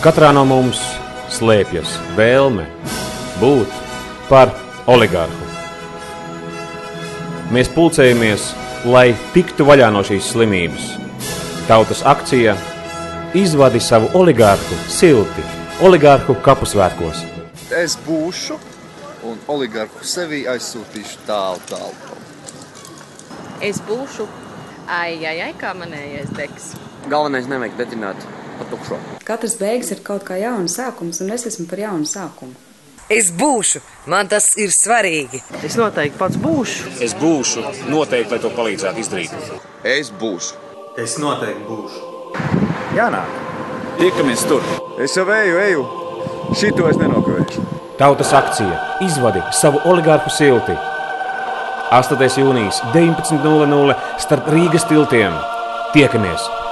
Katrā no mums slēpjas vēlme būt par oligarhu. Mēs pulcējamies, lai tiktu vaļā no šīs slimības. Tautas akcija izvadi savu oligarhu silti, oligarhu kapusvētkos. Es būšu un oligarhu sevī aizsūtīšu tālu. Es būšu, kā manējais degs. Galvenais nevajag dedzināt pa tukšo. Katras beigas ir kaut kā jauna sākums, un es esmu par jaunu sākumu. Es būšu, man tas ir svarīgi. Es noteikti pats būšu. Es būšu, noteikti, lai to palīdzētu izdarīt. Es būšu. Es noteikti būšu. Jānāk. Tiekamies tur. Es jau eju. Šito es nenokavēšu. Tautas akcija izvadi savu oligarhu silti. 8. jūnijas 19:00 starp Rīgas tiltiem. Tiekamies!